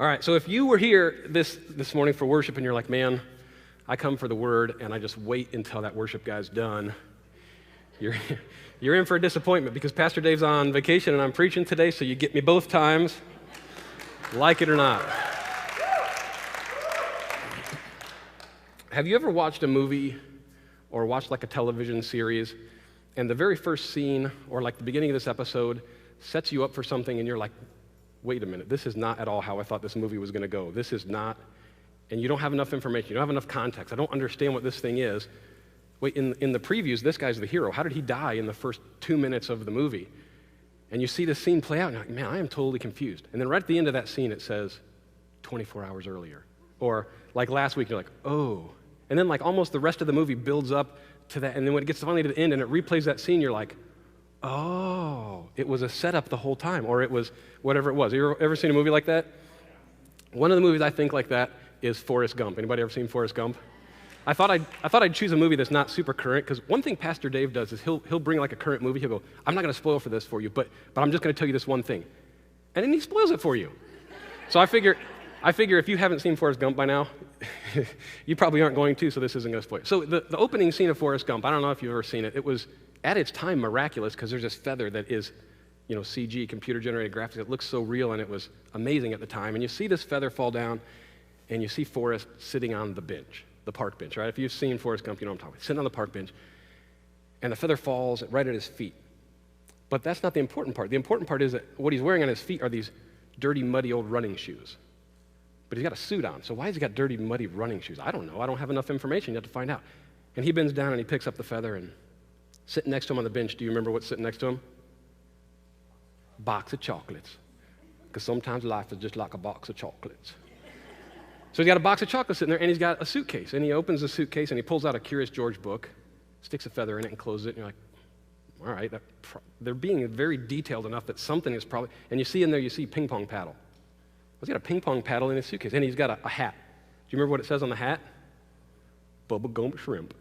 All right, so if you were here this morning for worship and you're like, man, I come for the word and I just wait until that worship guy's done, you're, you're in for a disappointment because Pastor Dave's on vacation and I'm preaching today, so you get me both times, like it or not. Have you ever watched a movie or watched like a television series and the very first scene or like the beginning of this episode sets you up for something and you're like, wait a minute, this is not at all how I thought this movie was going to go. This is not, and you don't have enough information, you don't have enough context. I don't understand what this thing is. Wait, in the previews, this guy's the hero. How did he die in the first 2 minutes of the movie? And you see this scene play out, and you're like, man, I am totally confused. And then right at the end of that scene, it says 24 hours earlier. Or like last week, you're like, oh. And then like almost the rest of the movie builds up to that, and then when it gets finally to the end and it replays that scene, you're like, oh, it was a setup the whole time, or it was whatever it was. Have you ever seen a movie like that? One of the movies I think like that is Forrest Gump. Anybody ever seen Forrest Gump? I thought I'd choose a movie that's not super current, because one thing Pastor Dave does is he'll bring like a current movie. He'll go, I'm not going to spoil for this for you, but I'm just going to tell you this one thing. And then he spoils it for you. So I figure if you haven't seen Forrest Gump by now, you probably aren't going to, so this isn't going to spoil it. So the opening scene of Forrest Gump, I don't know if you've ever seen it. It was, at its time, miraculous, because there's this feather that is, CG, computer-generated graphics. It looks so real, and it was amazing at the time. And you see this feather fall down, and you see Forrest sitting on the bench, the park bench, right? If you've seen Forrest Gump, you know what I'm talking about. Sitting on the park bench, and the feather falls right at his feet. But that's not the important part. The important part is that what he's wearing on his feet are these dirty, muddy old running shoes. But he's got a suit on, so why has he got dirty, muddy running shoes? I don't know. I don't have enough information yet to find out. And he bends down and he picks up the feather, and sitting next to him on the bench, do you remember what's sitting next to him? Box of chocolates. Because sometimes life is just like a box of chocolates. So he's got a box of chocolates sitting there, and he's got a suitcase. And he opens the suitcase, and he pulls out a Curious George book, sticks a feather in it, and closes it, and you're like, all right, they're being very detailed enough that something is probably, and you see in there, you see ping pong paddle. He's got a ping pong paddle in his suitcase, and he's got a hat. Do you remember what it says on the hat? Bubba Gump Shrimp.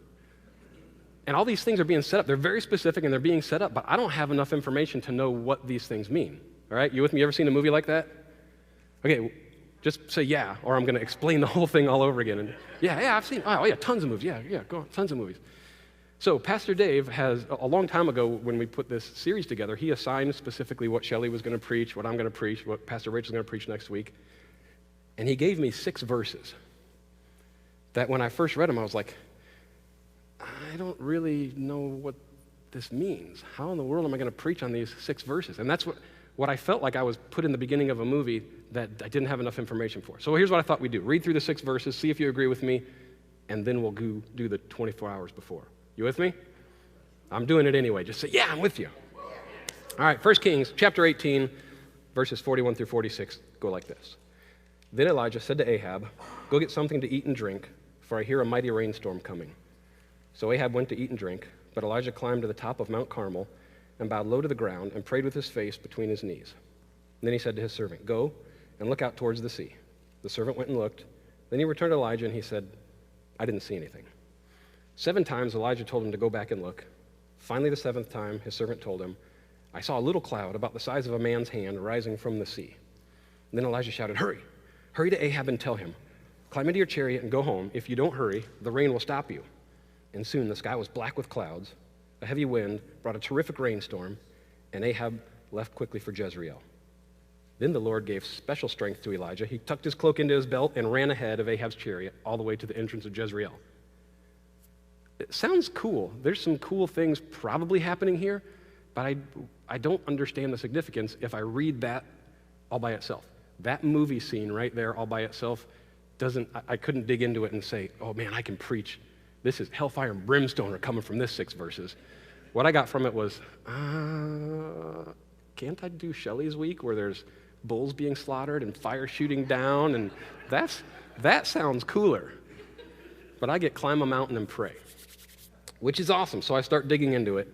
And all these things are being set up. They're very specific, and they're being set up, but I don't have enough information to know what these things mean. All right, you with me? You ever seen a movie like that? Okay, just say yeah, or I'm going to explain the whole thing all over again. And yeah, I've seen, oh yeah, tons of movies. Yeah, go on, tons of movies. So Pastor Dave has, a long time ago when we put this series together, he assigned specifically what Shelley was going to preach, what I'm going to preach, what Pastor Rachel's going to preach next week. And he gave me 6 verses that when I first read them, I was like, I don't really know what this means. How in the world am I going to preach on these 6 verses? And that's what I felt like I was put in the beginning of a movie that I didn't have enough information for. So here's what I thought we'd do. Read through the 6 verses, see if you agree with me, and then we'll do the 24 hours before. You with me? I'm doing it anyway. Just say, yeah, I'm with you. All right, 1 Kings chapter 18, verses 41 through 46 go like this. Then Elijah said to Ahab, go get something to eat and drink, for I hear a mighty rainstorm coming. So Ahab went to eat and drink, but Elijah climbed to the top of Mount Carmel and bowed low to the ground and prayed with his face between his knees. And then he said to his servant, go and look out towards the sea. The servant went and looked. Then he returned to Elijah and he said, I didn't see anything. 7 times Elijah told him to go back and look. Finally, the 7th time, his servant told him, I saw a little cloud about the size of a man's hand rising from the sea. And then Elijah shouted, hurry to Ahab and tell him, climb into your chariot and go home. If you don't hurry, the rain will stop you. And soon the sky was black with clouds. A heavy wind brought a terrific rainstorm, and Ahab left quickly for Jezreel. Then the Lord gave special strength to Elijah. He tucked his cloak into his belt and ran ahead of Ahab's chariot all the way to the entrance of Jezreel. It sounds cool. There's some cool things probably happening here, but I don't understand the significance if I read that all by itself. That movie scene right there all by itself I couldn't dig into it and say, oh man, I can preach. This is hellfire and brimstone are coming from this 6 verses. What I got from it was, can't I do Shelley's week where there's bulls being slaughtered and fire shooting down? And that sounds cooler. But I get climb a mountain and pray, which is awesome. So I start digging into it,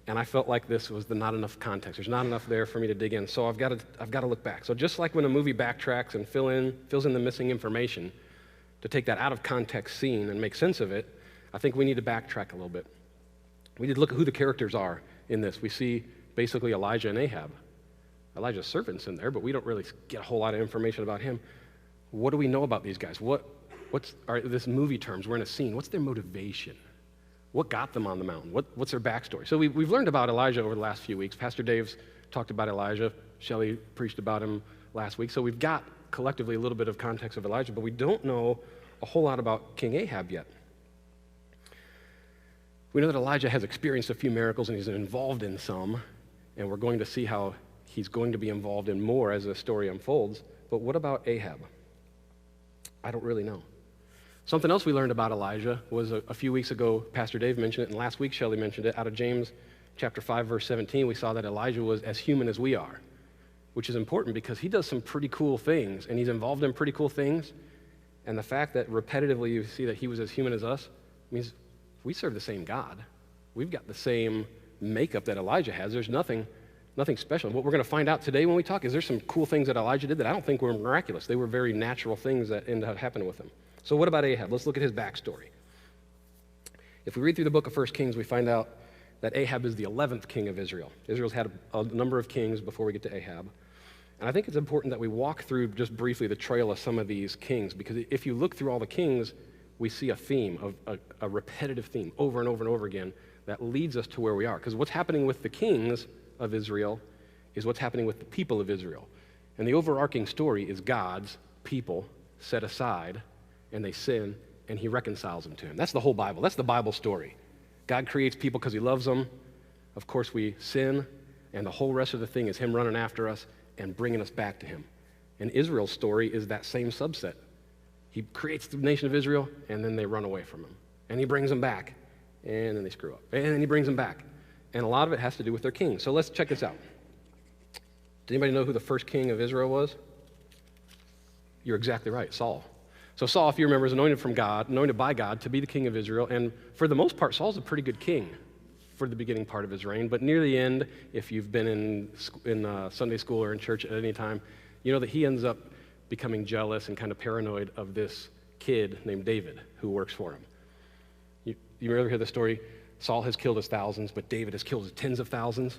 and I felt like this was not enough context. There's not enough there for me to dig in. So I've got to look back. So just like when a movie backtracks and fills in the missing information to take that out of context scene and make sense of it, I think we need to backtrack a little bit. We need to look at who the characters are in this. We see basically Elijah and Ahab. Elijah's servant's in there, but we don't really get a whole lot of information about him. What do we know about these guys? This movie terms, we're in a scene. What's their motivation? What got them on the mountain? What's their backstory? So we've learned about Elijah over the last few weeks. Pastor Dave's talked about Elijah. Shelley preached about him last week. So we've got collectively a little bit of context of Elijah, but we don't know a whole lot about King Ahab yet. We know that Elijah has experienced a few miracles and he's involved in some, and we're going to see how he's going to be involved in more as the story unfolds. But what about Ahab? I don't really know. Something else we learned about Elijah was a few weeks ago, Pastor Dave mentioned it, and last week Shelley mentioned it, out of James chapter 5, verse 17, we saw that Elijah was as human as we are, which is important because he does some pretty cool things, and he's involved in pretty cool things, and the fact that repetitively you see that he was as human as us means we serve the same God. We've got the same makeup that Elijah has. There's nothing special. What we're going to find out today when we talk is there's some cool things that Elijah did that I don't think were miraculous. They were very natural things that ended up happening with him. So what about Ahab? Let's look at his backstory. If we read through the book of 1 Kings, we find out that Ahab is the 11th king of Israel. Israel's had a number of kings before we get to Ahab. And I think it's important that we walk through just briefly the trail of some of these kings, because if you look through all the kings, we see a theme, a repetitive theme over and over and over again that leads us to where we are. Because what's happening with the kings of Israel is what's happening with the people of Israel. And the overarching story is God's people set aside, and they sin, and he reconciles them to him. That's the whole Bible. That's the Bible story. God creates people because he loves them. Of course, we sin, and the whole rest of the thing is him running after us and bringing us back to him. And Israel's story is that same subset. He creates the nation of Israel, and then they run away from him. And he brings them back, and then they screw up. And then he brings them back. And a lot of it has to do with their king. So let's check this out. Does anybody know who the first king of Israel was? You're exactly right, Saul. So Saul, if you remember, is anointed by God to be the king of Israel. And for the most part, Saul's a pretty good king for the beginning part of his reign. But near the end, if you've been in Sunday school or in church at any time, you know that he ends up becoming jealous and kind of paranoid of this kid named David who works for him. You ever hear the story? Saul has killed his thousands, but David has killed his tens of thousands.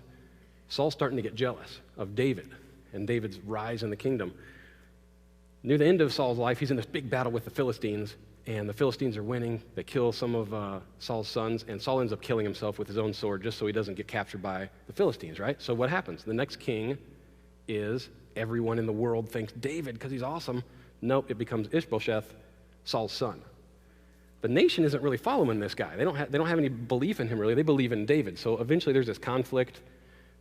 Saul's starting to get jealous of David and David's rise in the kingdom. Near the end of Saul's life, he's in this big battle with the Philistines, and the Philistines are winning. They kill some of Saul's sons, and Saul ends up killing himself with his own sword just so he doesn't get captured by the Philistines, right? So what happens? The next king is everyone in the world thinks David because he's awesome. Nope, it becomes Ishbosheth, Saul's son. The nation isn't really following this guy. They don't have any belief in him, really. They believe in David. So eventually there's this conflict.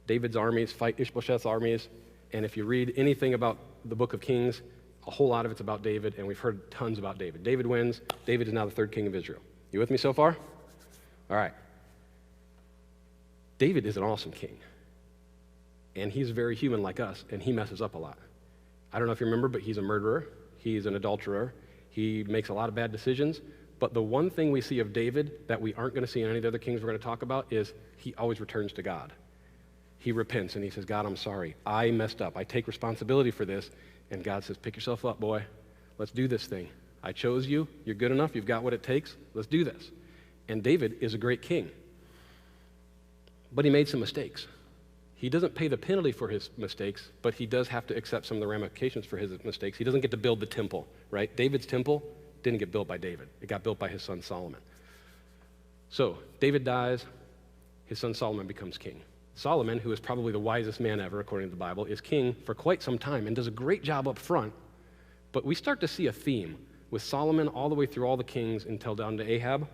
David's armies fight Ishbosheth's armies, and if you read anything about the book of Kings, a whole lot of it's about David, and we've heard tons about David. David wins. David is now the third king of Israel. You with me so far? All right. David is an awesome king, and he's very human like us, and he messes up a lot. I don't know if you remember, but he's a murderer. He's an adulterer. He makes a lot of bad decisions, but the one thing we see of David that we aren't going to see in any of the other kings we're going to talk about is he always returns to God. He repents, and he says, God, I'm sorry. I messed up. I take responsibility for this. And God says, pick yourself up, boy. Let's do this thing. I chose you. You're good enough. You've got what it takes. Let's do this. And David is a great king. But he made some mistakes. He doesn't pay the penalty for his mistakes, but he does have to accept some of the ramifications for his mistakes. He doesn't get to build the temple, right? David's temple didn't get built by David. It got built by his son Solomon. So David dies. His son Solomon becomes king. Solomon, who is probably the wisest man ever, according to the Bible, is king for quite some time and does a great job up front. But we start to see a theme with Solomon all the way through all the kings until down to Ahab.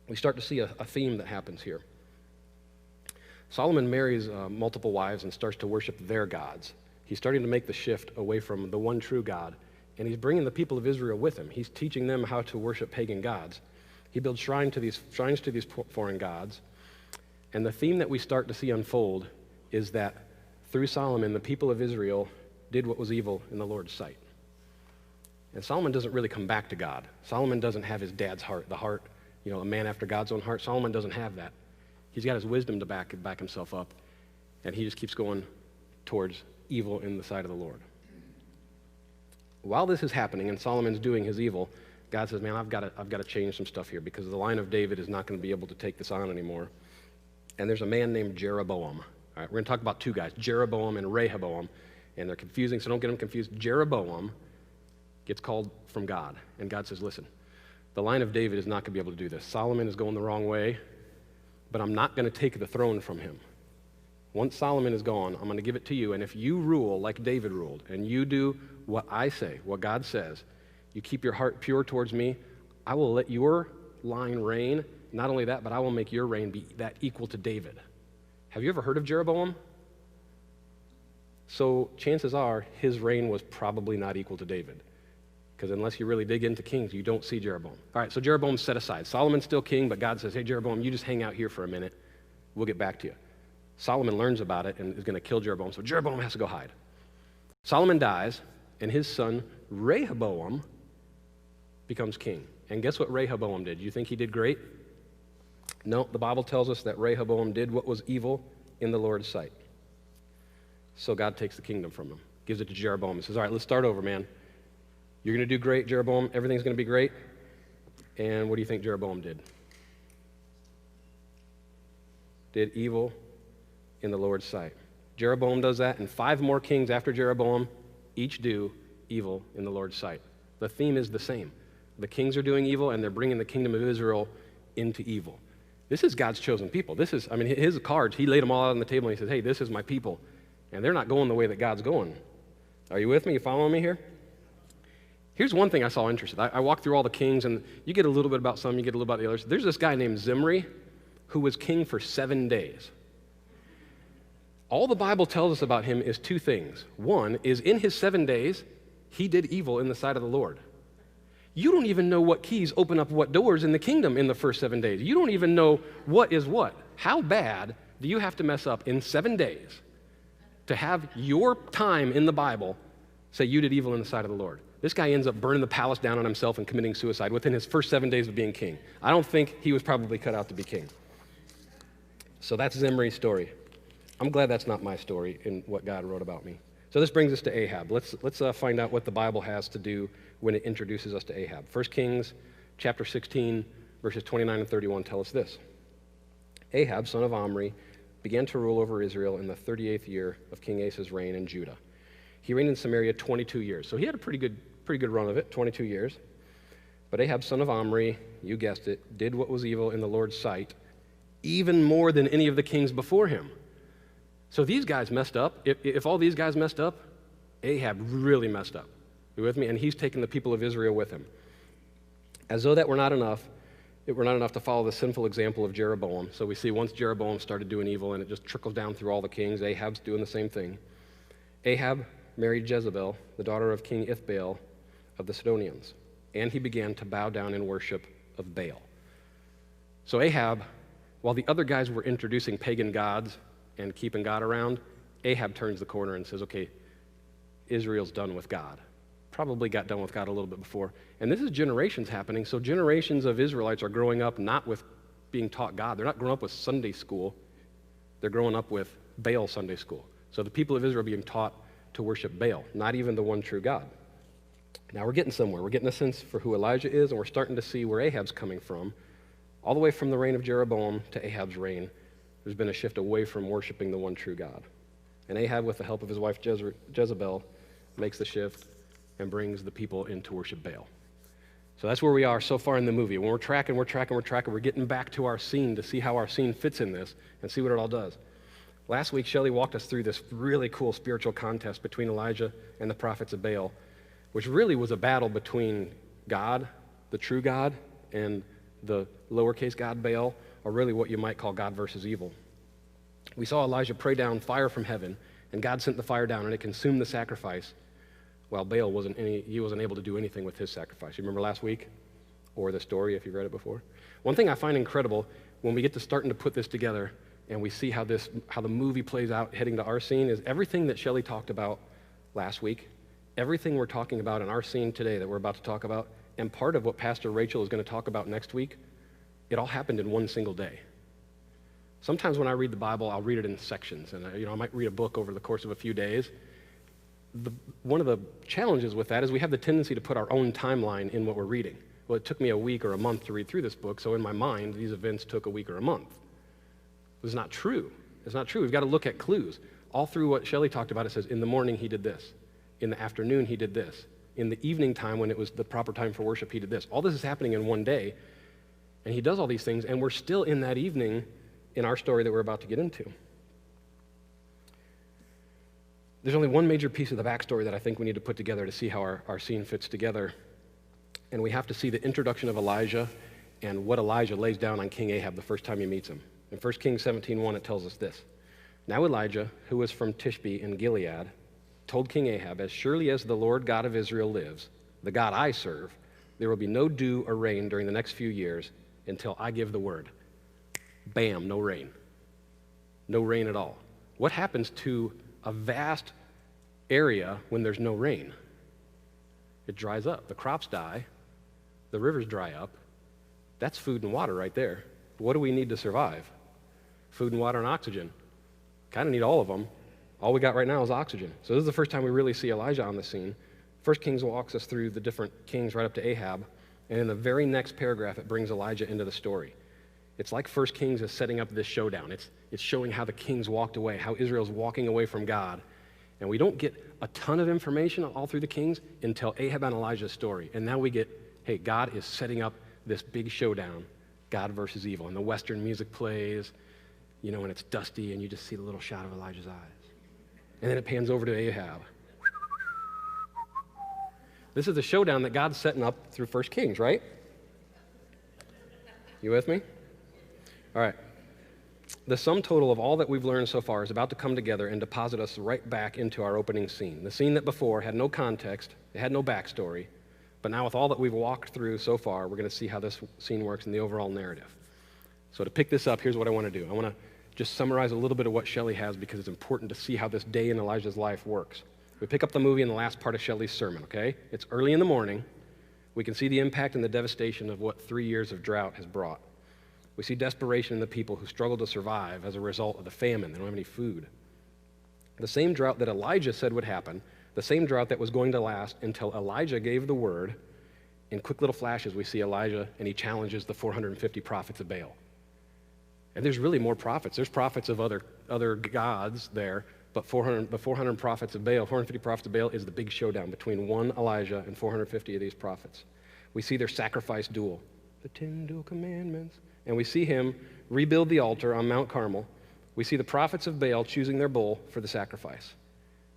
We start to see a theme that happens here. Solomon marries multiple wives and starts to worship their gods. He's starting to make the shift away from the one true God, and he's bringing the people of Israel with him. He's teaching them how to worship pagan gods. He builds shrines to these foreign gods. And the theme that we start to see unfold is that through Solomon, the people of Israel did what was evil in the Lord's sight. And Solomon doesn't really come back to God. Solomon doesn't have his dad's heart, the heart, a man after God's own heart. Solomon doesn't have that. He's got his wisdom to back himself up, and he just keeps going towards evil in the sight of the Lord. While this is happening and Solomon's doing his evil, God says, man, I've got to change some stuff here because the line of David is not going to be able to take this on anymore. And there's a man named Jeroboam. All right, we're going to talk about two guys, Jeroboam and Rehoboam, and they're confusing, so don't get them confused. Jeroboam gets called from God, and God says, listen, the line of David is not going to be able to do this. Solomon is going the wrong way, but I'm not going to take the throne from him. Once Solomon is gone, I'm going to give it to you, and if you rule like David ruled, and you do what I say, what God says, you keep your heart pure towards me, I will let your line reign. Not only that, but I will make your reign be that equal to David. Have you ever heard of Jeroboam? So chances are his reign was probably not equal to David, because unless you really dig into kings, you don't see Jeroboam. All right, so Jeroboam's set aside. Solomon's still king, but God says, hey, Jeroboam, you just hang out here for a minute. We'll get back to you. Solomon learns about it and is going to kill Jeroboam, so Jeroboam has to go hide. Solomon dies, and his son Rehoboam becomes king. And guess what Rehoboam did? You think he did great? No, the Bible tells us that Rehoboam did what was evil in the Lord's sight. So God takes the kingdom from him, gives it to Jeroboam, and says, all right, let's start over, man. You're going to do great, Jeroboam. Everything's going to be great. And what do you think Jeroboam did? Did evil in the Lord's sight. Jeroboam does that, and 5 more kings after Jeroboam each do evil in the Lord's sight. The theme is the same. The kings are doing evil, and they're bringing the kingdom of Israel into evil. This is God's chosen people. His cards, he laid them all out on the table, and he says, hey, this is my people. And they're not going the way that God's going. Are you with me? You following me here? Here's one thing I saw interesting. I walked through all the kings, and you get a little bit about some, you get a little about the others. There's this guy named Zimri who was king for 7 days. All the Bible tells us about him is 2 things. One is in his 7 days, he did evil in the sight of the Lord. You don't even know what keys open up what doors in the kingdom in the first 7 days. You don't even know what is what. How bad do you have to mess up in 7 days to have your time in the Bible say you did evil in the sight of the Lord? This guy ends up burning the palace down on himself and committing suicide within his first 7 days of being king. I don't think he was probably cut out to be king. So that's Zimri's story. I'm glad that's not my story in what God wrote about me. So this brings us to Ahab. Let's find out what the Bible has to do when it introduces us to Ahab. 1 Kings chapter 16, verses 29 and 31 tell us this. Ahab, son of Omri, began to rule over Israel in the 38th year of King Asa's reign in Judah. He reigned in Samaria 22 years. So he had a pretty good run of it, 22 years. But Ahab, son of Omri, you guessed it, did what was evil in the Lord's sight, even more than any of the kings before him. So these guys messed up. If all these guys messed up, Ahab really messed up. You with me? And he's taken the people of Israel with him. As though that were not enough, it were not enough to follow the sinful example of Jeroboam. So we see once Jeroboam started doing evil, and it just trickles down through all the kings, Ahab's doing the same thing. Ahab married Jezebel, the daughter of King Ithbaal of the Sidonians, and he began to bow down in worship of Baal. So Ahab, while the other guys were introducing pagan gods and keeping God around, Ahab turns the corner and says, okay, Israel's done with God. Probably got done with God a little bit before. And this is generations happening, so generations of Israelites are growing up not with being taught God. They're not growing up with Sunday school. They're growing up with Baal Sunday school. So the people of Israel are being taught to worship Baal, not even the one true God. Now we're getting somewhere. We're getting a sense for who Elijah is, and we're starting to see where Ahab's coming from. All the way from the reign of Jeroboam to Ahab's reign, there's been a shift away from worshiping the one true God. And Ahab, with the help of his wife Jezebel, makes the shift and brings the people in to worship Baal. So that's where we are so far in the movie. When we're tracking, we're getting back to our scene to see how our scene fits in this and see what it all does. Last week, Shelley walked us through this really cool spiritual contest between Elijah and the prophets of Baal, which really was a battle between God, the true God, and the lowercase god Baal, or really what you might call God versus evil. We saw Elijah pray down fire from heaven, and God sent the fire down, and it consumed the sacrifice, while Baal wasn't able to do anything with his sacrifice. You remember last week? Or the story, if you've read it before? One thing I find incredible, when we get to starting to put this together, and we see how the movie plays out heading to our scene, is everything that Shelley talked about last week, everything we're talking about in our scene today that we're about to talk about, and part of what Pastor Rachel is going to talk about next week, it all happened in one single day. Sometimes when I read the Bible, I'll read it in sections, and I might read a book over the course of a few days. One of the challenges with that is we have the tendency to put our own timeline in what we're reading. Well, it took me a week or a month to read through this book, so in my mind, these events took a week or a month. It was not true. It's not true. We've got to look at clues. All through what Shelley talked about, it says, in the morning he did this. In the afternoon he did this. In the evening time, when it was the proper time for worship, he did this. All this is happening in one day, and he does all these things, and we're still in that evening in our story that we're about to get into. There's only one major piece of the backstory that I think we need to put together to see how our scene fits together, and we have to see the introduction of Elijah and what Elijah lays down on King Ahab the first time he meets him. In 1 Kings 17:1, it tells us this. Now Elijah, who was from Tishbe in Gilead, told King Ahab, as surely as the Lord God of Israel lives, the God I serve, there will be no dew or rain during the next few years until I give the word. Bam, no rain. No rain at all. What happens to a vast area when there's no rain? It dries up. The crops die. The rivers dry up. That's food and water right there. What do we need to survive? Food and water and oxygen. Kind of need all of them. All we got right now is oxygen. So this is the first time we really see Elijah on the scene. 1 Kings walks us through the different kings right up to Ahab, and in the very next paragraph, it brings Elijah into the story. It's like 1 Kings is setting up this showdown. It's showing how the kings walked away, how Israel's walking away from God. And we don't get a ton of information all through the kings until Ahab and Elijah's story. And now we get, hey, God is setting up this big showdown, God versus evil. And the Western music plays, you know, and it's dusty, and you just see the little shot of Elijah's eyes. And then it pans over to Ahab. This is the showdown that God's setting up through 1 Kings, right? You with me? All right. The sum total of all that we've learned so far is about to come together and deposit us right back into our opening scene. The scene that before had no context, it had no backstory, but now with all that we've walked through so far, we're going to see how this scene works in the overall narrative. So to pick this up, here's what I want to do. I want to just summarize a little bit of what Shelley has because it's important to see how this day in Elijah's life works. We pick up the movie in the last part of Shelley's sermon, okay? It's early in the morning. We can see the impact and the devastation of what 3 years of drought has brought. We see desperation in the people who struggle to survive as a result of the famine. They don't have any food. The same drought that Elijah said would happen, the same drought that was going to last until Elijah gave the word. In quick little flashes, we see Elijah, and he challenges the 450 prophets of Baal. And there's really more prophets. There's prophets of other gods there, but the 400 prophets of Baal, 450 prophets of Baal is the big showdown between one Elijah and 450 of these prophets. We see their sacrifice duel, the 10 dual commandments. And we see him rebuild the altar on Mount Carmel. We see the prophets of Baal choosing their bull for the sacrifice.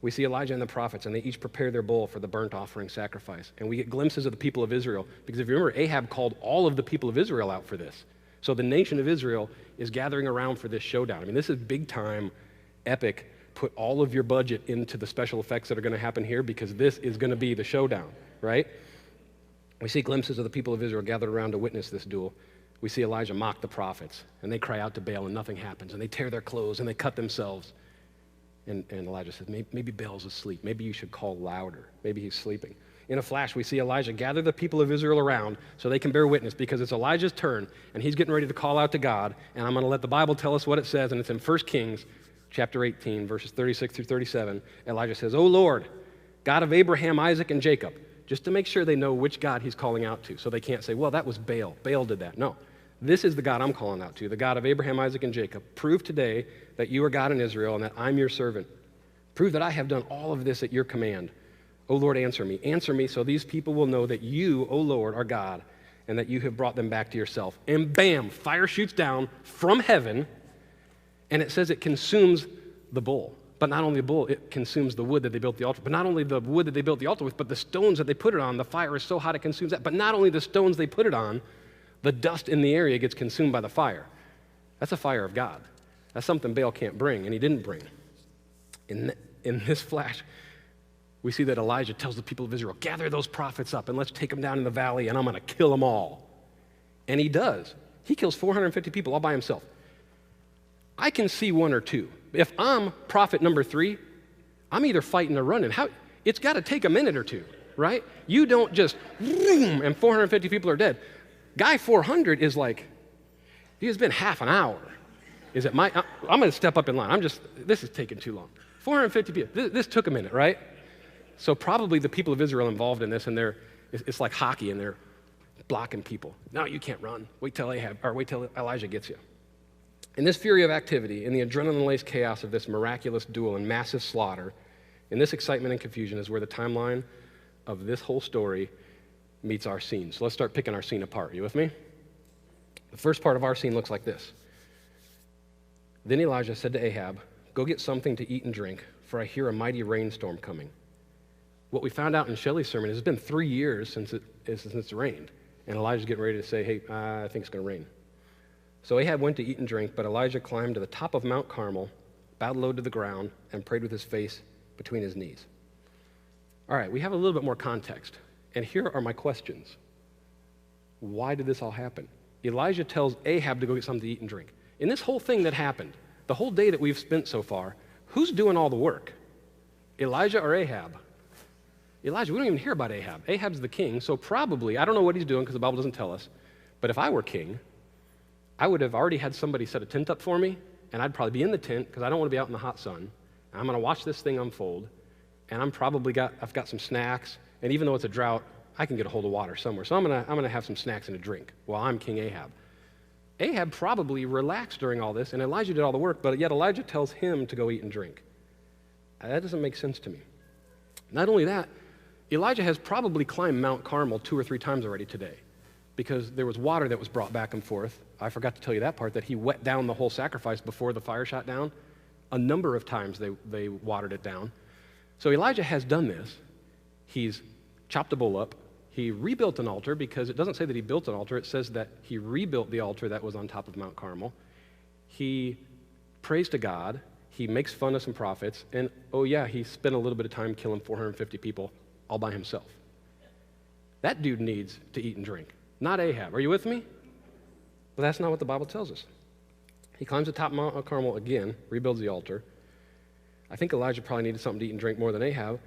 We see Elijah and the prophets, and they each prepare their bull for the burnt offering sacrifice. And we get glimpses of the people of Israel, because if you remember, Ahab called all of the people of Israel out for this. So the nation of Israel is gathering around for this showdown. I mean, this is big time, epic. Put all of your budget into the special effects that are going to happen here, because this is going to be the showdown, right? We see glimpses of the people of Israel gathered around to witness this duel. We see Elijah mock the prophets, and they cry out to Baal, and nothing happens, and they tear their clothes, and they cut themselves. And Elijah says, maybe Baal's asleep. Maybe you should call louder. Maybe he's sleeping. In a flash, we see Elijah gather the people of Israel around so they can bear witness, because it's Elijah's turn, and he's getting ready to call out to God, and I'm going to let the Bible tell us what it says, and it's in 1 Kings chapter 18, verses 36 through 37. Elijah says, "O Lord, God of Abraham, Isaac, and Jacob," just to make sure they know which God he's calling out to, so they can't say, well, that was Baal. Baal did that. No. This is the God I'm calling out to, the God of Abraham, Isaac, and Jacob. Prove today that you are God in Israel and that I'm your servant. Prove that I have done all of this at your command. O Lord, answer me. Answer me so these people will know that you, O Lord, are God and that you have brought them back to yourself. And bam, fire shoots down from heaven, and it says it consumes the bull. But not only the bull, it consumes the wood that they built the altar. But not only the wood that they built the altar with, but the stones that they put it on. The fire is so hot it consumes that. But not only the stones they put it on, the dust in the area gets consumed by the fire. That's a fire of God. That's something Baal can't bring, and he didn't bring. In this flash, we see that Elijah tells the people of Israel, gather those prophets up, and let's take them down in the valley, and I'm going to kill them all. And he does. He kills 450 people all by himself. I can see one or two. If I'm prophet number 3, I'm either fighting or running. It's got to take a minute or two, right? You don't just, boom, and 450 people are dead. Guy 400 is like, he has been half an hour. I'm going to step up in line. This is taking too long. 450 people. This took a minute, right? So probably the people of Israel involved in this, and it's like hockey, and they're blocking people. No, you can't run. Wait till Elijah gets you. In this fury of activity, in the adrenaline-laced chaos of this miraculous duel and massive slaughter, in this excitement and confusion is where the timeline of this whole story meets our scene. So let's start picking our scene apart. You with me? The first part of our scene looks like this. Then Elijah said to Ahab, "Go get something to eat and drink, for I hear a mighty rainstorm coming." What we found out in Shelley's sermon is it's been 3 years since it's rained. And Elijah's getting ready to say, hey, I think it's going to rain. So Ahab went to eat and drink, but Elijah climbed to the top of Mount Carmel, bowed low to the ground, and prayed with his face between his knees. All right, we have a little bit more context. And here are my questions. Why did this all happen? Elijah tells Ahab to go get something to eat and drink. In this whole thing that happened, the whole day that we've spent so far, who's doing all the work? Elijah or Ahab? Elijah, we don't even hear about Ahab. Ahab's the king, so probably, I don't know what he's doing because the Bible doesn't tell us, but if I were king, I would have already had somebody set a tent up for me, and I'd probably be in the tent because I don't want to be out in the hot sun. I'm going to watch this thing unfold, and I've got some snacks, and even though it's a drought, I can get a hold of water somewhere. So I'm going to have some snacks and a drink while I'm King Ahab. Ahab probably relaxed during all this, and Elijah did all the work, but yet Elijah tells him to go eat and drink. That doesn't make sense to me. Not only that, Elijah has probably climbed Mount Carmel 2 or 3 times already today because there was water that was brought back and forth. I forgot to tell you that part, that he wet down the whole sacrifice before the fire shot down. A number of times they watered it down. So Elijah has done this. He's chopped a bull up. He rebuilt an altar because it doesn't say that he built an altar. It says that he rebuilt the altar that was on top of Mount Carmel. He prays to God. He makes fun of some prophets. And, oh yeah, he spent a little bit of time killing 450 people all by himself. That dude needs to eat and drink, not Ahab. Are you with me? But that's not what the Bible tells us. He climbs the top of Mount Carmel again, rebuilds the altar. I think Elijah probably needed something to eat and drink more than Ahab,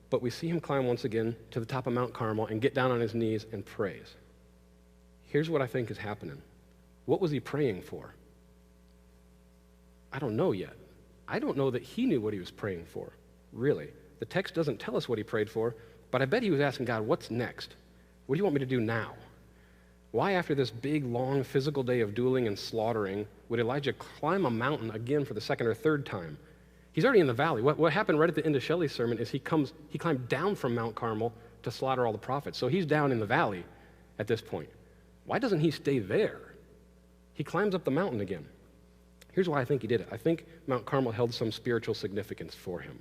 but we see him climb once again to the top of Mount Carmel and get down on his knees and prays. Here's what I think is happening. What was he praying for? I don't know yet. I don't know that he knew what he was praying for, really. The text doesn't tell us what he prayed for, but I bet he was asking God, what's next? What do you want me to do now? Why, after this big, long, physical day of dueling and slaughtering, would Elijah climb a mountain again for the second or third time? He's already in the valley. What happened right at the end of Shelley's sermon is he climbed down from Mount Carmel to slaughter all the prophets. So he's down in the valley at this point. Why doesn't he stay there? He climbs up the mountain again. Here's why I think he did it. I think Mount Carmel held some spiritual significance for him.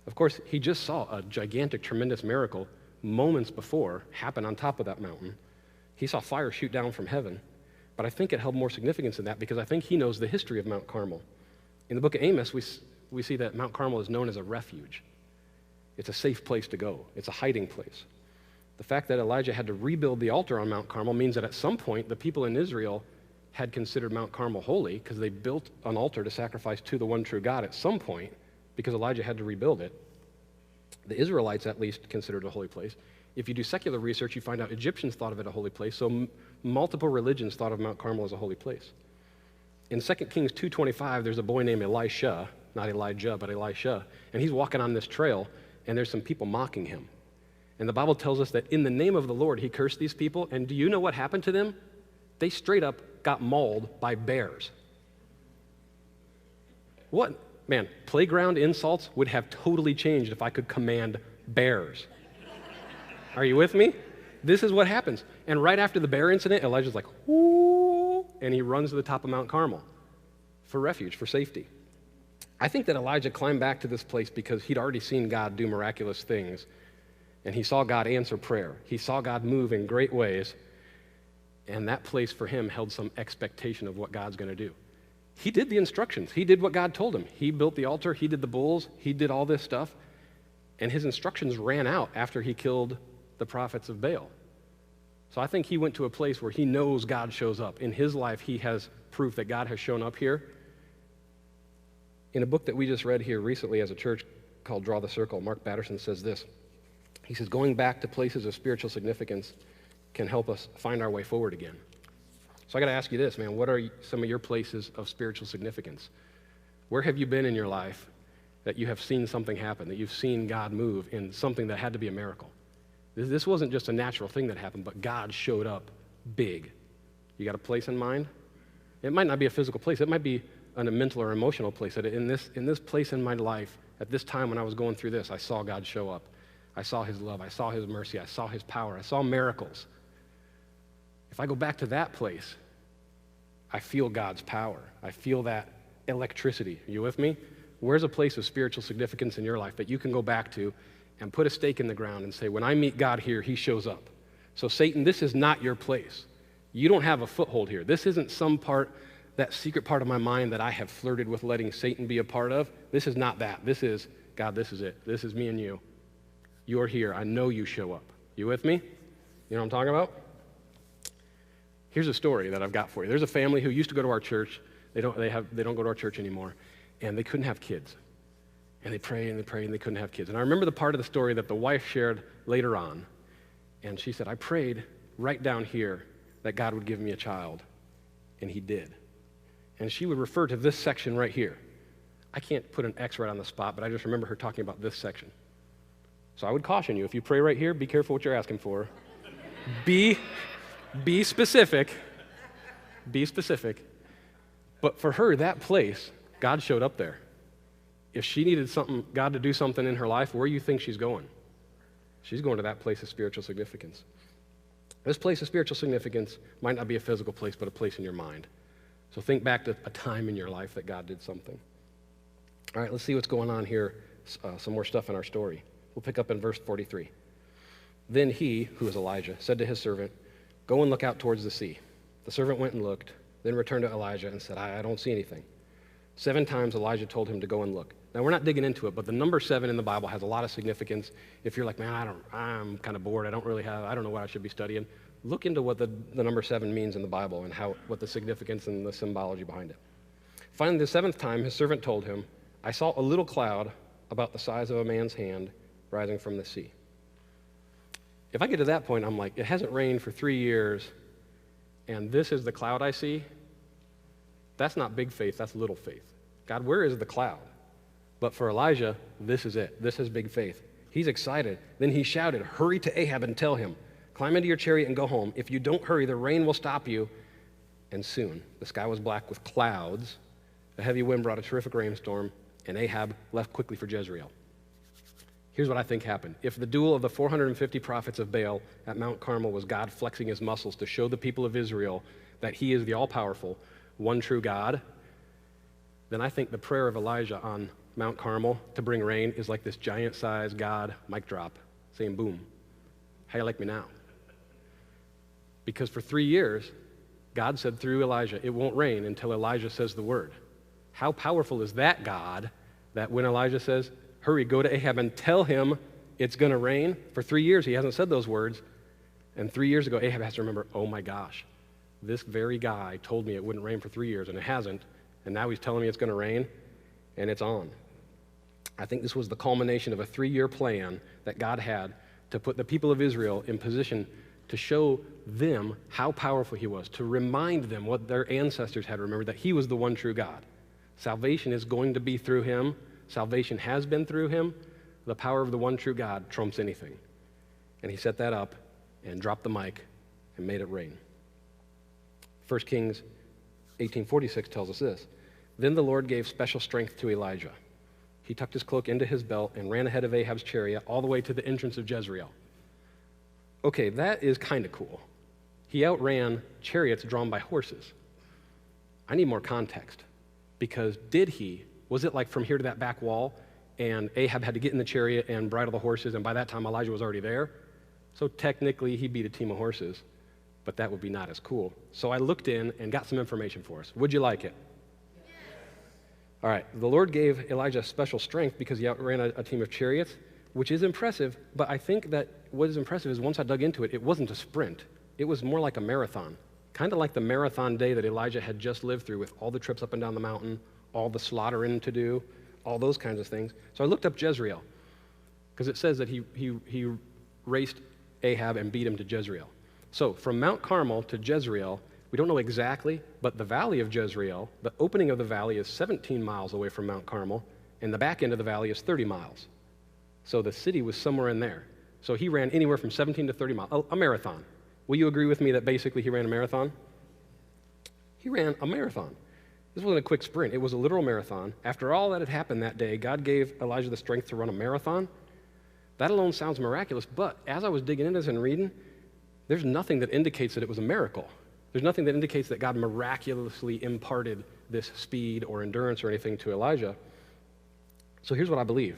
Of course, he just saw a gigantic, tremendous miracle moments before happen on top of that mountain. He saw fire shoot down from heaven, but I think it held more significance than that because I think he knows the history of Mount Carmel. In the book of Amos, we see that Mount Carmel is known as a refuge. It's a safe place to go. It's a hiding place. The fact that Elijah had to rebuild the altar on Mount Carmel means that at some point the people in Israel had considered Mount Carmel holy because they built an altar to sacrifice to the one true God at some point because Elijah had to rebuild it. The Israelites at least considered it a holy place. If you do secular research, you find out Egyptians thought of it a holy place, so multiple religions thought of Mount Carmel as a holy place. In 2 Kings 2:25, there's a boy named Elisha, not Elijah, but Elisha, and he's walking on this trail, and there's some people mocking him. And the Bible tells us that in the name of the Lord, he cursed these people, and do you know what happened to them? They straight up got mauled by bears. What? Man, playground insults would have totally changed if I could command bears. Are you with me? This is what happens. And right after the bear incident, Elijah's like, whoo, and he runs to the top of Mount Carmel for refuge, for safety. I think that Elijah climbed back to this place because he'd already seen God do miraculous things, and he saw God answer prayer. He saw God move in great ways, and that place for him held some expectation of what God's going to do. He did the instructions. He did what God told him. He built the altar. He did the bulls. He did all this stuff. And his instructions ran out after he killed the prophets of Baal. So I think he went to a place where he knows God shows up. In his life, he has proof that God has shown up here. In a book that we just read here recently as a church called Draw the Circle, Mark Batterson says this. He says, going back to places of spiritual significance can help us find our way forward again. So I got to ask you this, man, what are some of your places of spiritual significance? Where have you been in your life that you have seen something happen, that you've seen God move in something that had to be a miracle? This wasn't just a natural thing that happened, but God showed up big. You got a place in mind? It might not be a physical place. It might be a mental or emotional place. That in this place in my life, at this time when I was going through this, I saw God show up. I saw his love. I saw his mercy. I saw his power. I saw miracles. If I go back to that place, I feel God's power. I feel that electricity. Are you with me? Where's a place of spiritual significance in your life that you can go back to and put a stake in the ground and say, when I meet God here, he shows up. So Satan, this is not your place. You don't have a foothold here. This isn't some part, that secret part of my mind that I have flirted with letting Satan be a part of. This is not that. This is, God, this is it. This is me and you. You're here. I know you show up. You with me? You know what I'm talking about? Here's a story that I've got for you. There's a family who used to go to our church. They don't go to our church anymore, and they couldn't have kids. And they prayed and they prayed and they couldn't have kids. And I remember the part of the story that the wife shared later on, and she said, I prayed right down here that God would give me a child, and he did. And she would refer to this section right here. I can't put an X right on the spot, but I just remember her talking about this section. So I would caution you, if you pray right here, be careful what you're asking for. Be specific. Be specific. But for her, that place, God showed up there. If she needed God to do something in her life, where do you think she's going? She's going to that place of spiritual significance. This place of spiritual significance might not be a physical place, but a place in your mind. So think back to a time in your life that God did something. All right, let's see what's going on here. Some more stuff in our story. We'll pick up in verse 43. Then he, who is Elijah, said to his servant, go and look out towards the sea. The servant went and looked, then returned to Elijah and said, I don't see anything. 7 times Elijah told him to go and look. Now, we're not digging into it, but the number 7 in the Bible has a lot of significance. If you're like, man, I'm kind of bored, I don't know what I should be studying, look into what the number 7 means in the Bible and what the significance and the symbology behind it. Finally, the 7th time, his servant told him, I saw a little cloud about the size of a man's hand rising from the sea. If I get to that point, I'm like, it hasn't rained for 3 years, and this is the cloud I see. That's not big faith, that's little faith. God, where is the cloud? But for Elijah, this is it. This is big faith. He's excited. Then he shouted, hurry to Ahab and tell him, climb into your chariot and go home. If you don't hurry, the rain will stop you. And soon, the sky was black with clouds. A heavy wind brought a terrific rainstorm, and Ahab left quickly for Jezreel. Here's what I think happened. If the duel of the 450 prophets of Baal at Mount Carmel was God flexing his muscles to show the people of Israel that he is the all-powerful, one true God, then I think the prayer of Elijah on Mount Carmel to bring rain is like this giant-sized God mic drop saying, boom, how you like me now? Because for 3 years, God said through Elijah, it won't rain until Elijah says the word. How powerful is that God that when Elijah says, hurry, go to Ahab and tell him it's going to rain? For 3 years, he hasn't said those words. And 3 years ago, Ahab has to remember, oh my gosh, this very guy told me it wouldn't rain for 3 years, and it hasn't. And now he's telling me it's going to rain, and it's on. I think this was the culmination of a 3-year plan that God had to put the people of Israel in position to show them how powerful he was, to remind them what their ancestors had remembered, that he was the one true God. Salvation is going to be through him. Salvation has been through him. The power of the one true God trumps anything. And he set that up and dropped the mic and made it rain. 1 Kings 18:46 tells us this. Then the Lord gave special strength to Elijah. He tucked his cloak into his belt and ran ahead of Ahab's chariot all the way to the entrance of Jezreel. Okay, that is kind of cool. He outran chariots drawn by horses. I need more context, because was it like from here to that back wall, and Ahab had to get in the chariot and bridle the horses, and by that time Elijah was already there? So technically he beat a team of horses, but that would be not as cool. So I looked in and got some information for us. Would you like it? Yes. All right, the Lord gave Elijah special strength because he outran a team of chariots, which is impressive, but I think that what is impressive is once I dug into it, it wasn't a sprint. It was more like a marathon, kind of like the marathon day that Elijah had just lived through with all the trips up and down the mountain, all the slaughtering to do, all those kinds of things. So I looked up Jezreel, because it says that he raced Ahab and beat him to Jezreel. So from Mount Carmel to Jezreel, we don't know exactly, but the valley of Jezreel, the opening of the valley is 17 miles away from Mount Carmel, and the back end of the valley is 30 miles. So the city was somewhere in there. So he ran anywhere from 17 to 30 miles, a marathon. Will you agree with me that basically he ran a marathon? He ran a marathon. This wasn't a quick sprint. It was a literal marathon. After all that had happened that day, God gave Elijah the strength to run a marathon. That alone sounds miraculous, but as I was digging into this and reading, there's nothing that indicates that it was a miracle. There's nothing that indicates that God miraculously imparted this speed or endurance or anything to Elijah. So here's what I believe.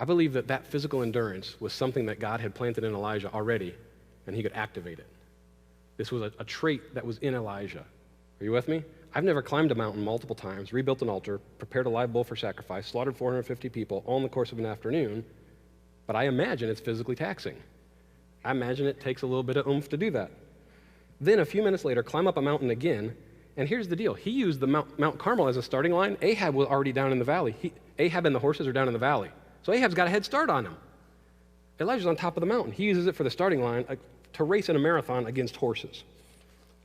I believe that that physical endurance was something that God had planted in Elijah already, and he could activate it. This was a trait that was in Elijah. Are you with me? I've never climbed a mountain multiple times, rebuilt an altar, prepared a live bull for sacrifice, slaughtered 450 people all in the course of an afternoon, but I imagine it's physically taxing. I imagine it takes a little bit of oomph to do that. Then a few minutes later, climb up a mountain again, and here's the deal. He used the Mount Carmel as a starting line. Ahab was already down in the valley. Ahab and the horses are down in the valley. So Ahab's got a head start on him. Elijah's on top of the mountain. He uses it for the starting line to race in a marathon against horses.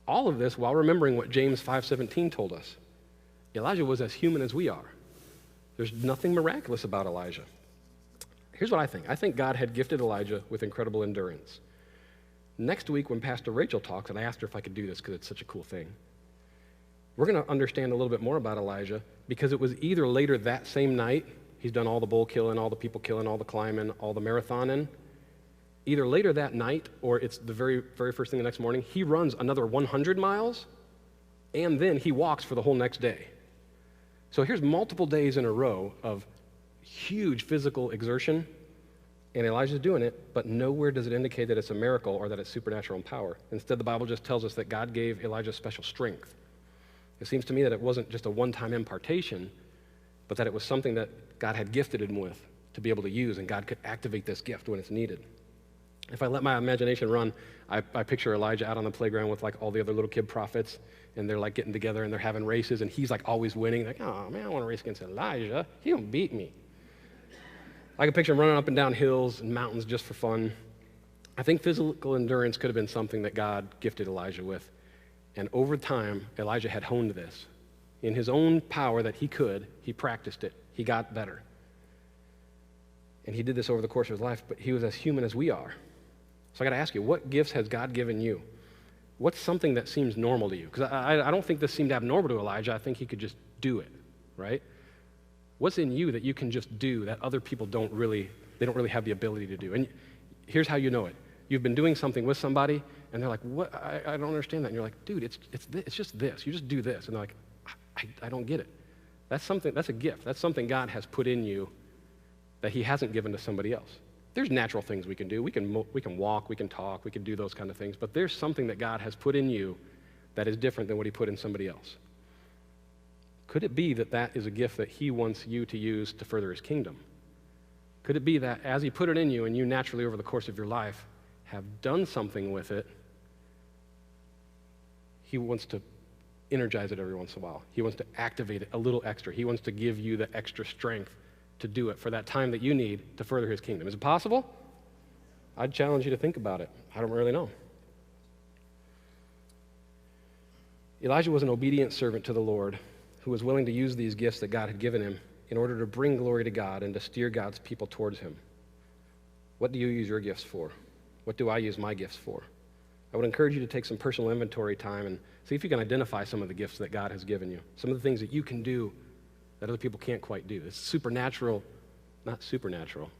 All of this while remembering what James 5:17 told us. Elijah was as human as we are. There's nothing miraculous about Elijah. Here's what I think. I think God had gifted Elijah with incredible endurance. Next week when Pastor Rachel talks, and I asked her if I could do this because it's such a cool thing, we're going to understand a little bit more about Elijah because it was either later that same night, he's done all the bull killing, all the people killing, all the climbing, all the marathoning. Either later that night or it's the very, very first thing the next morning, he runs another 100 miles and then he walks for the whole next day. So here's multiple days in a row of huge physical exertion, and Elijah's doing it, but nowhere does it indicate that it's a miracle or that it's supernatural in power. Instead, the Bible just tells us that God gave Elijah special strength. It seems to me that it wasn't just a one-time impartation, but that it was something that God had gifted him with to be able to use, and God could activate this gift when it's needed. If I let my imagination run, I picture Elijah out on the playground with like all the other little kid prophets, and they're like getting together and they're having races, and he's like always winning. Like, oh man, I want to race against Elijah. He don't beat me. I can picture him running up and down hills and mountains just for fun. I think physical endurance could have been something that God gifted Elijah with. And over time, Elijah had honed this. In his own power that he could, he practiced it. He got better. And he did this over the course of his life, but he was as human as we are. So I got to ask you, what gifts has God given you? What's something that seems normal to you? Because I don't think this seemed abnormal to Elijah. I think he could just do it, right? What's in you that you can just do that other people don't really have the ability to do? And here's how you know it. You've been doing something with somebody, and they're like, what? I don't understand that. And you're like, dude, it's just this. You just do this. And they're like, I don't get it. That's a gift. That's something God has put in you that he hasn't given to somebody else. There's natural things we can do. We can walk, we can talk, we can do those kind of things. But there's something that God has put in you that is different than what he put in somebody else. Could it be that that is a gift that he wants you to use to further his kingdom? Could it be that as he put it in you and you naturally over the course of your life have done something with it, he wants to energize it every once in a while. He wants to activate it a little extra. He wants to give you the extra strength to do it for that time that you need to further his kingdom. Is it possible? I'd challenge you to think about it. I don't really know. Elijah was an obedient servant to the Lord who was willing to use these gifts that God had given him in order to bring glory to God and to steer God's people towards him. What do you use your gifts for? What do I use my gifts for? I would encourage you to take some personal inventory time and see if you can identify some of the gifts that God has given you, some of the things that you can do that other people can't quite do. It's supernatural, not supernatural.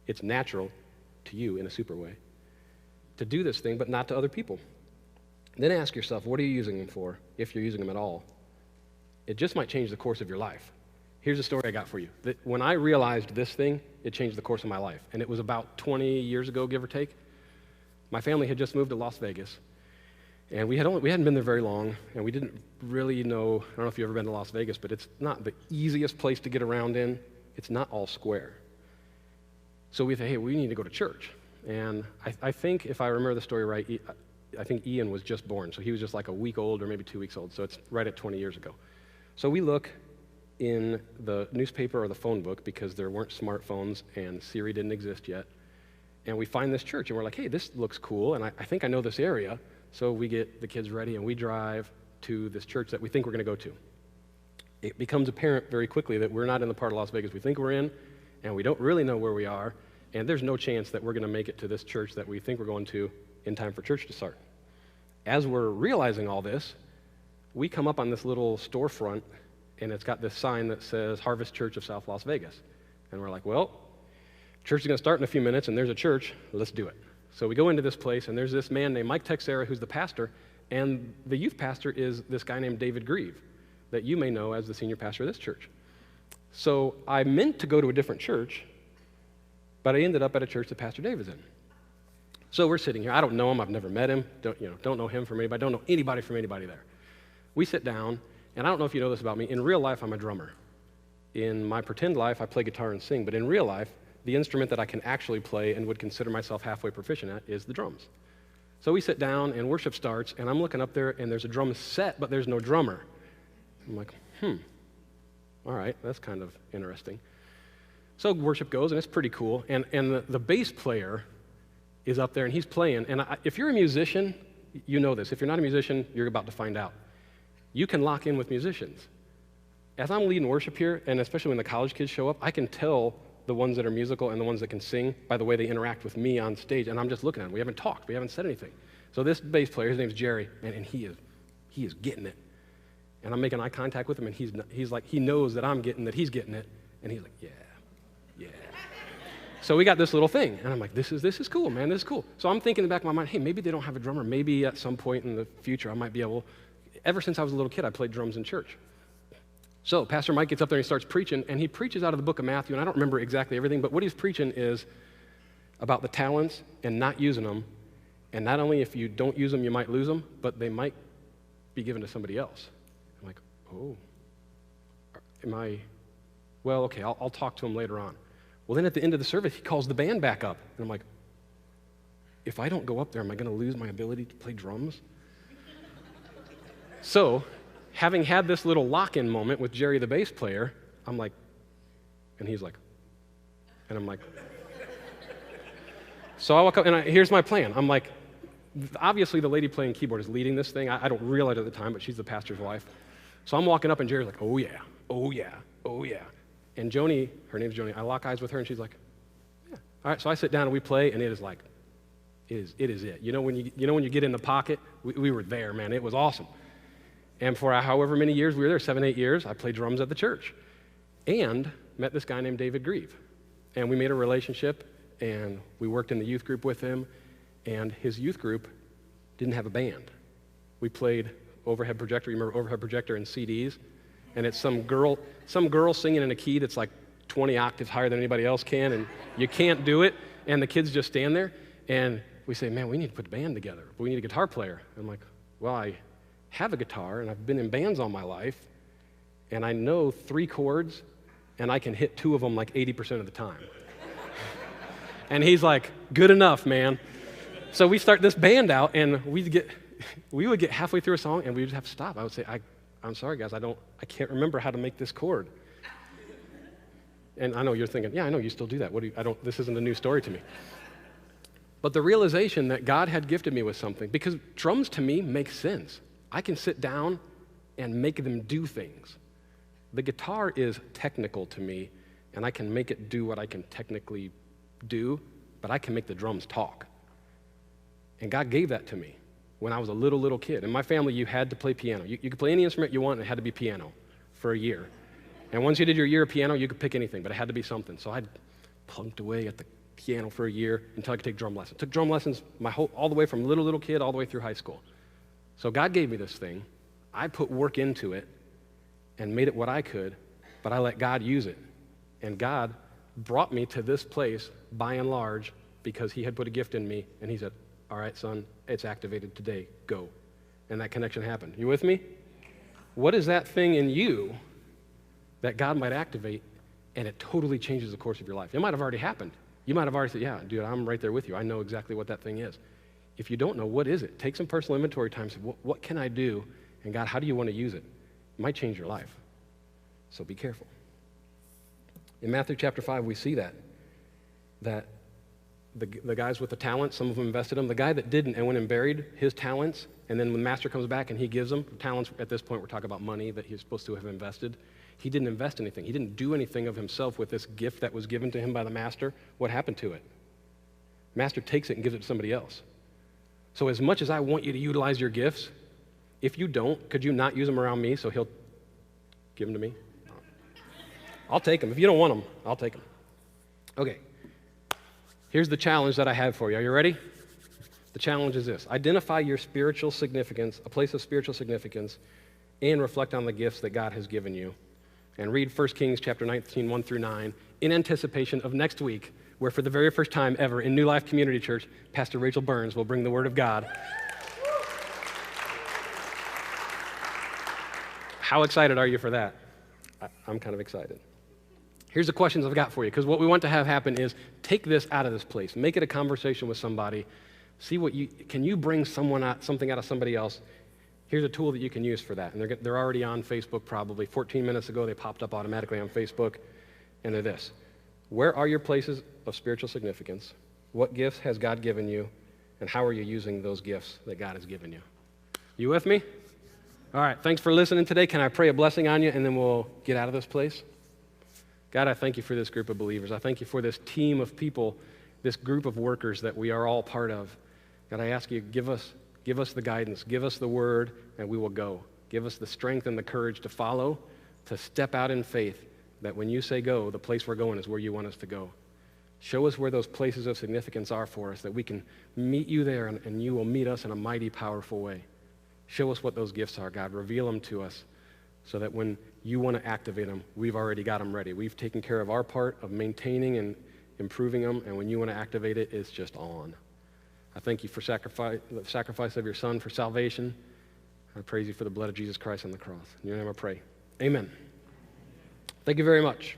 It's natural to you in a super way to do this thing, but not to other people. Then ask yourself, what are you using them for, if you're using them at all? It just might change the course of your life. Here's a story I got for you. When I realized this thing, it changed the course of my life. And it was about 20 years ago, give or take. My family had just moved to Las Vegas. And we hadn't been there very long, and we didn't really know, I don't know if you've ever been to Las Vegas, but it's not the easiest place to get around in. It's not all square. So we thought, hey, we need to go to church. And I think, if I remember the story right, I think Ian was just born. So he was just like a week old or maybe 2 weeks old. So it's right at 20 years ago. So we look in the newspaper or the phone book because there weren't smartphones and Siri didn't exist yet. And we find this church, and we're like, hey, this looks cool, and I think I know this area. So we get the kids ready, and we drive to this church that we think we're going to go to. It becomes apparent very quickly that we're not in the part of Las Vegas we think we're in, and we don't really know where we are, and there's no chance that we're going to make it to this church that we think we're going to in time for church to start. As we're realizing all this, we come up on this little storefront, and it's got this sign that says Harvest Church of South Las Vegas. And we're like, well, church is going to start in a few minutes, and there's a church. Let's do it. So we go into this place, and there's this man named Mike Texera, who's the pastor, and the youth pastor is this guy named David Grieve, that you may know as the senior pastor of this church. So I meant to go to a different church, but I ended up at a church that Pastor David's in. So we're sitting here. I don't know him. I've never met him. Don't know him from anybody. Don't know anybody from anybody there. We sit down, and I don't know if you know this about me. In real life, I'm a drummer. In my pretend life, I play guitar and sing, but in real life, the instrument that I can actually play and would consider myself halfway proficient at is the drums. So we sit down, and worship starts, and I'm looking up there, and there's a drum set, but there's no drummer. I'm like, all right, that's kind of interesting. So worship goes, and it's pretty cool, and the bass player is up there, and he's playing, and if you're a musician, you know this. If you're not a musician, you're about to find out. You can lock in with musicians. As I'm leading worship here, and especially when the college kids show up, I can tell the ones that are musical and the ones that can sing by the way they interact with me on stage, and I'm just looking at them. We haven't talked. We haven't said anything. So this bass player, his name's Jerry, and he is getting it. And I'm making eye contact with him, and he's like, he knows that I'm getting that he's getting it, and he's like, yeah. So we got this little thing, and I'm like, this is cool, man, this is cool. So I'm thinking in the back of my mind, hey, maybe they don't have a drummer. Maybe at some point in the future I might be able. Ever since I was a little kid, I played drums in church. So Pastor Mike gets up there and he starts preaching, and he preaches out of the book of Matthew, and I don't remember exactly everything, but what he's preaching is about the talents and not using them, and not only if you don't use them, you might lose them, but they might be given to somebody else. I'm like, oh, well, okay, I'll talk to him later on. Well, then at the end of the service, he calls the band back up, and I'm like, if I don't go up there, am I going to lose my ability to play drums? So, having had this little lock-in moment with Jerry, the bass player, I'm like, and he's like, and I'm like, so I walk up, and here's my plan. I'm like, obviously the lady playing keyboard is leading this thing. I don't realize it at the time, but she's the pastor's wife. So I'm walking up, and Jerry's like, oh yeah, oh yeah, oh yeah. And Joni, her name's Joni, I lock eyes with her, and she's like, yeah. All right, so I sit down, and we play, and it is like, it is it. You know when you get in the pocket? We were there, man. It was awesome. And for however many years we were there, 7, 8 years, I played drums at the church. And met this guy named David Grieve. And we made a relationship, and we worked in the youth group with him, and his youth group didn't have a band. We played overhead projector. You remember overhead projector and CDs? And it's some girl singing in a key that's like 20 octaves higher than anybody else can, and you can't do it, and the kids just stand there, and we say, man, we need to put a band together. We need a guitar player. I'm like, well, I have a guitar, and I've been in bands all my life, and I know 3 chords, and I can hit 2 of them like 80% of the time. And he's like, good enough, man. So we start this band out, and we would get halfway through a song, and we would have to stop. I would say, I'm sorry, guys, I can't remember how to make this chord. And I know you're thinking, yeah, I know you still do that. This isn't a new story to me. But the realization that God had gifted me with something, because drums to me make sense. I can sit down and make them do things. The guitar is technical to me, and I can make it do what I can technically do, but I can make the drums talk. And God gave that to me when I was a little kid. In my family, you had to play piano. You could play any instrument you want, and it had to be piano for a year. And once you did your year of piano, you could pick anything, but it had to be something. So I plunked away at the piano for a year until I could take drum lessons. Took drum lessons all the way from little kid all the way through high school. So God gave me this thing. I put work into it and made it what I could, but I let God use it. And God brought me to this place by and large because he had put a gift in me, and he said, all right, son, it's activated today, go. And that connection happened. You with me? What is that thing in you that God might activate, and it totally changes the course of your life? It might have already happened. You might have already said, yeah, dude, I'm right there with you. I know exactly what that thing is. If you don't know, what is it? Take some personal inventory time. Say, what can I do? And God, how do you want to use it? It might change your life. So be careful. In Matthew chapter 5, we see that the guys with the talents, some of them invested them. The guy that didn't and went and buried his talents, and then when the master comes back and he gives them talents, at this point we're talking about money that he's supposed to have invested. He didn't invest anything. He didn't do anything of himself with this gift that was given to him by the master. What happened to it? Master takes it and gives it to somebody else. So as much as I want you to utilize your gifts, If you don't, could you not use them around me so he'll give them to me? I'll take them. If you don't want them, I'll take them. Okay. Here's the challenge that I have for you. Are you ready? The challenge is this. Identify your spiritual significance, a place of spiritual significance, and reflect on the gifts that God has given you. And read 1 Kings chapter 19, 1 through 9, in anticipation of next week, where for the very first time ever in New Life Community Church, Pastor Rachel Burns will bring the Word of God. How excited are you for that? I'm kind of excited. Here's the questions I've got for you, because what we want to have happen is take this out of this place. Make it a conversation with somebody. See can you bring something out of somebody else? Here's a tool that you can use for that. And they're already on Facebook probably. 14 minutes ago, they popped up automatically on Facebook. And they're this. Where are your places of spiritual significance? What gifts has God given you? And how are you using those gifts that God has given you? You with me? All right, thanks for listening today. Can I pray a blessing on you, and then we'll get out of this place? God, I thank you for this group of believers. I thank you for this team of people, this group of workers that we are all part of. God, I ask you, give us the guidance, give us the word, and we will go. Give us the strength and the courage to follow, to step out in faith, that when you say go, the place we're going is where you want us to go. Show us where those places of significance are for us, that we can meet you there, and you will meet us in a mighty, powerful way. Show us what those gifts are, God. Reveal them to us so that when you want to activate them, we've already got them ready. We've taken care of our part of maintaining and improving them, and when you want to activate it, it's just on. I thank you for the sacrifice of your Son for salvation. I praise you for the blood of Jesus Christ on the cross. In your name I pray. Amen. Thank you very much.